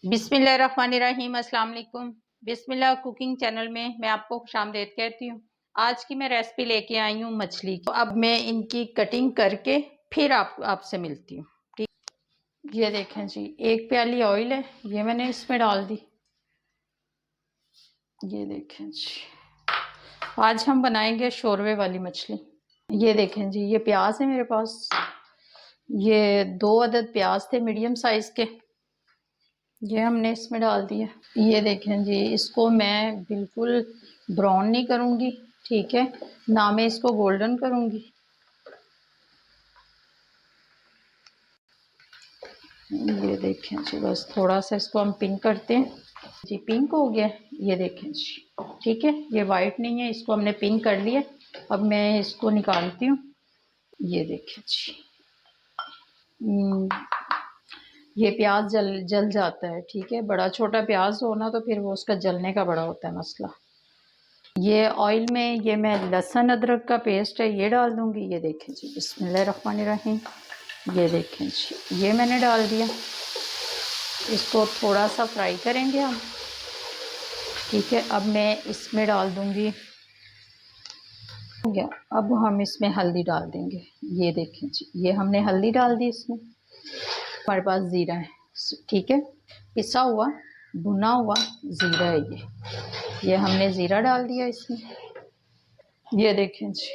बिस्मिल्लाहिर्रहमानिर्रहीम। अस्सलाम वालेकुम। बिस्मिल्लाह कुकिंग चैनल में मैं आपको खुशामदीद कहती हूँ। आज की मैं रेसिपी लेके आई हूँ मछली की। तो अब मैं इनकी कटिंग करके फिर आपसे मिलती हूँ। ठीक, ये देखें जी, 1 प्याली ऑयल है, ये मैंने इसमें डाल दी। ये देखें जी, आज हम बनाएंगे शोरवे वाली मछली। ये देखें जी, ये प्याज है मेरे पास, ये 2 अदद प्याज थे मीडियम साइज के, ये हमने इसमें डाल दिया। ये देखें जी, इसको मैं बिल्कुल ब्राउन नहीं करूँगी, ठीक है, ना मैं इसको गोल्डन करूँगी। ये देखें जी, बस थोड़ा सा इसको हम पिंक करते हैं जी। पिंक हो गया, ये देखें जी, ठीक है, ये वाइट नहीं है, इसको हमने पिंक कर लिया। अब मैं इसको निकालती हूँ। ये देखें जी, ये प्याज जल जाता है, ठीक है, बड़ा छोटा प्याज हो ना तो फिर वो उसका जलने का बड़ा होता है मसला। ये ऑयल में ये मैं लहसुन अदरक का पेस्ट है ये डाल दूंगी। ये देखें जी, बिस्मिल्लाहिर्रहमानिर्रहीम। ये देखें जी, ये मैंने डाल दिया। इसको थोड़ा सा फ्राई करेंगे हम, ठीक है। अब मैं इसमें डाल दूंगी, हो गया। अब हम इसमें हल्दी डाल देंगे। ये देखें जी, ये हमने हल्दी डाल दी इसमें। हमारे पास ज़ीरा है, ठीक है, पिसा हुआ भुना हुआ ज़ीरा है ये हमने ज़ीरा डाल दिया इसमें। ये देखें जी,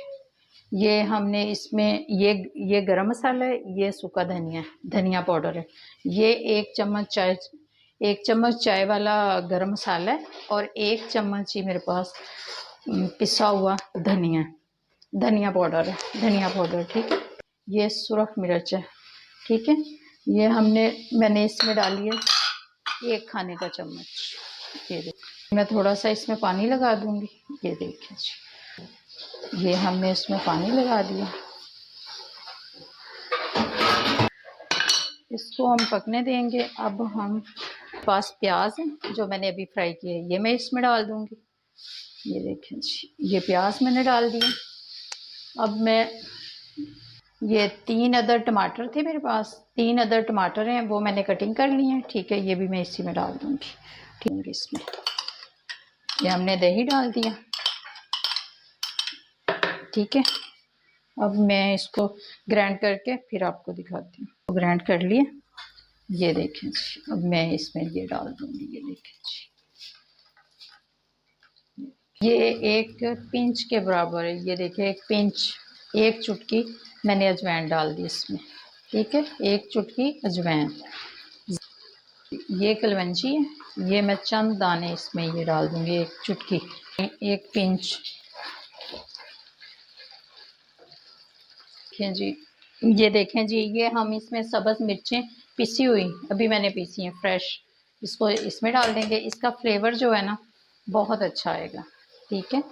ये हमने इसमें ये गरम मसाला है, ये सूखा धनिया है, धनिया पाउडर है। ये 1 चम्मच चाय वाला गरम मसाला है, और 1 चम्मच ही मेरे पास पिसा हुआ धनिया पाउडर है, धनिया पाउडर, ठीक है। ये सुरख मिर्च है, ठीक है, ये मैंने इसमें डाली है 1 खाने का चम्मच। ये देखिए, मैं थोड़ा सा इसमें पानी लगा दूंगी। ये देखिए जी, ये हमने इसमें पानी लगा दिया। इसको हम पकने देंगे। अब हम पास प्याज है जो मैंने अभी फ्राई किया है, ये मैं इसमें डाल दूंगी। ये देखें जी, ये प्याज मैंने डाल दिया। अब मैं ये 3 अदर टमाटर थे मेरे पास, 3 अदर टमाटर हैं, वो मैंने कटिंग कर ली है, ठीक है, ये भी मैं इसी में डाल दूंगी। ठीक है, इसमें ये हमने दही डाल दिया, ठीक है। अब मैं इसको ग्राइंड करके फिर आपको दिखाती हूँ। ग्राइंड कर लिए, ये देखें जी। अब मैं इसमें ये डाल दूंगी। ये देखें जी, ये 1 पिंच के बराबर है। ये देखिए, 1 पिंच, 1 चुटकी मैंने अजवाइन डाल दी इसमें, ठीक है, 1 चुटकी अजवाइन। ये कलवंजी है, ये मैं चंद दाने इसमें ये डाल दूंगी, 1 चुटकी, 1 पिंच। देखें जी, ये देखें जी, ये हम इसमें सब्ज़ मिर्चें पिसी हुई अभी मैंने पीसी हैं फ्रेश, इसको इसमें डाल देंगे। इसका फ्लेवर जो है ना बहुत अच्छा आएगा, ठीक है।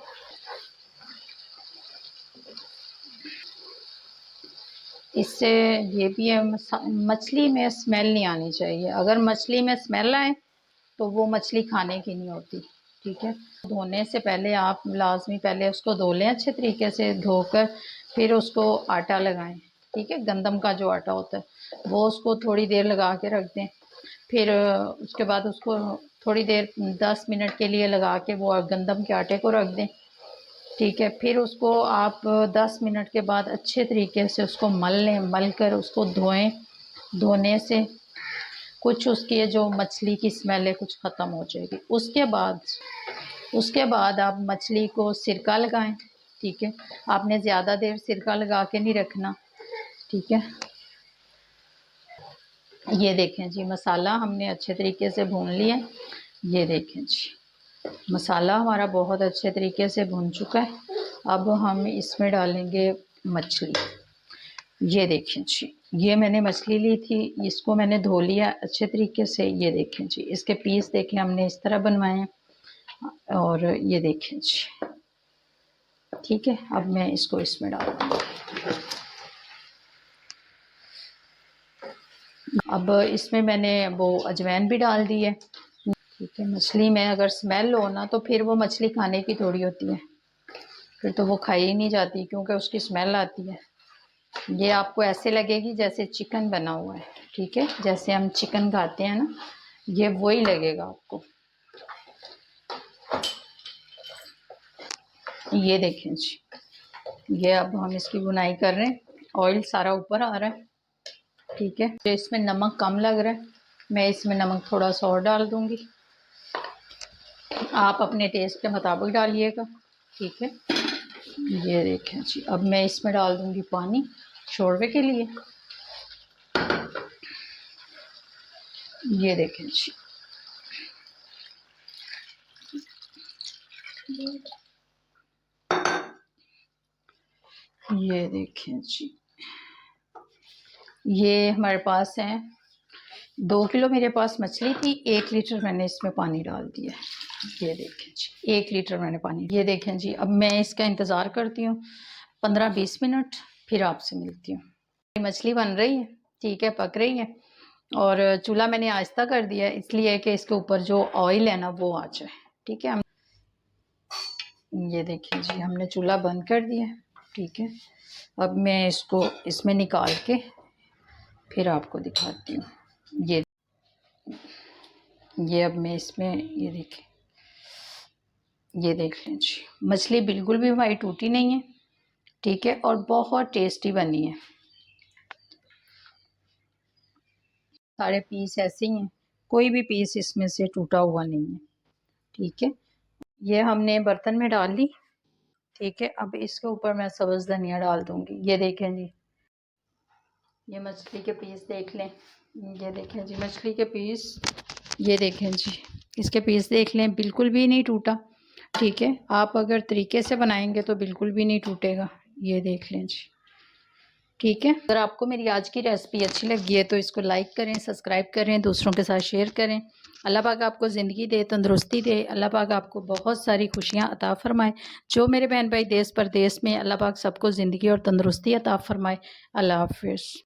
इससे ये भी है, मछली में स्मेल नहीं आनी चाहिए। अगर मछली में स्मेल आए तो वो मछली खाने की नहीं होती, ठीक है। धोने से पहले आप लाजमी पहले उसको धो लें, अच्छे तरीके से धोकर फिर उसको आटा लगाएं, ठीक है। गंदम का जो आटा होता है वो उसको थोड़ी देर लगा के रख दें। फिर उसके बाद उसको थोड़ी देर 10 मिनट के लिए लगा के वो गंदम के आटे को रख दें, ठीक है। फिर उसको आप 10 मिनट के बाद अच्छे तरीके से उसको मल लें, मल कर उसको धोएं। धोने से कुछ उसकी जो मछली की स्मेल है कुछ ख़त्म हो जाएगी। उसके बाद आप मछली को सिरका लगाएं, ठीक है। आपने ज़्यादा देर सिरका लगा के नहीं रखना, ठीक है। ये देखें जी, मसाला हमने अच्छे तरीके से भून लिया। ये देखें जी, मसाला हमारा बहुत अच्छे तरीके से भुन चुका है। अब हम इसमें डालेंगे मछली। ये देखें जी, ये मैंने मछली ली थी, इसको मैंने धो लिया अच्छे तरीके से। ये देखें जी, इसके पीस देखें हमने इस तरह बनवाए हैं, और ये देखें जी, ठीक है। अब मैं इसको इसमें डाल दूँगी। अब इसमें मैंने वो अजवाइन भी डाल दी है, ठीक है। मछली में अगर स्मेल हो ना तो फिर वो मछली खाने की थोड़ी होती है, फिर तो वो खाई ही नहीं जाती क्योंकि उसकी स्मेल आती है। ये आपको ऐसे लगेगी जैसे चिकन बना हुआ है, ठीक है, जैसे हम चिकन खाते हैं ना, ये वही लगेगा आपको। ये देखें जी, ये अब हम इसकी बुनाई कर रहे हैं। ऑयल सारा ऊपर आ रहा है, ठीक है। तो इसमें नमक कम लग रहा है, मैं इसमें नमक थोड़ा सा और डाल दूंगी। आप अपने टेस्ट के मुताबिक डालिएगा, ठीक है। ये देखें जी, अब मैं इसमें डाल दूंगी पानी शोरबे के लिए। ये देखें जी, ये देखें जी, ये हमारे पास है 2 किलो मेरे पास मछली थी, 1 लीटर मैंने इसमें पानी डाल दिया है। ये देखें जी, 1 लीटर मैंने पानी। ये देखें जी, अब मैं इसका इंतज़ार करती हूँ 15-20 मिनट, फिर आपसे मिलती हूँ। मछली बन रही है, ठीक है, पक रही है। और चूल्हा मैंने आहिस्ता कर दिया है, इसलिए कि इसके ऊपर जो ऑयल है ना वो आ जाए, ठीक है। ये देखिए जी, हमने चूल्हा बंद कर दिया है, ठीक है। अब मैं इसको इसमें निकाल के फिर आपको दिखाती हूँ। ये अब मैं इसमें, ये देखें, ये देख लें जी, मछली बिल्कुल भी हमारी टूटी नहीं है, ठीक है, और बहुत टेस्टी बनी है। सारे पीस ऐसे ही हैं, कोई भी पीस इसमें से टूटा हुआ नहीं है, ठीक है। ये हमने बर्तन में डाल ली, ठीक है। अब इसके ऊपर मैं सब्ज़ धनिया डाल दूंगी। ये देखें जी, ये मछली के पीस देख लें। ये देखें जी, मछली के पीस, ये देखें जी, इसके पीस देख लें, बिल्कुल भी नहीं टूटा, ठीक है। आप अगर तरीके से बनाएंगे तो बिल्कुल भी नहीं टूटेगा। ये देख लें जी, ठीक है। अगर आपको मेरी आज की रेसिपी अच्छी लगी है तो इसको लाइक करें, सब्सक्राइब करें, दूसरों के साथ शेयर करें। अल्लाह पाक आपको ज़िंदगी दे, तंदुरुस्ती दे। अल्लाह पाक आपको बहुत सारी खुशियाँ अता फ़रमाए। जो मेरे बहन भाई देश परदेश में, अल्लाह पाक सबको ज़िंदगी और तंदुरुस्ती अता फ़रमाए। अल्लाह हाफ़िज़।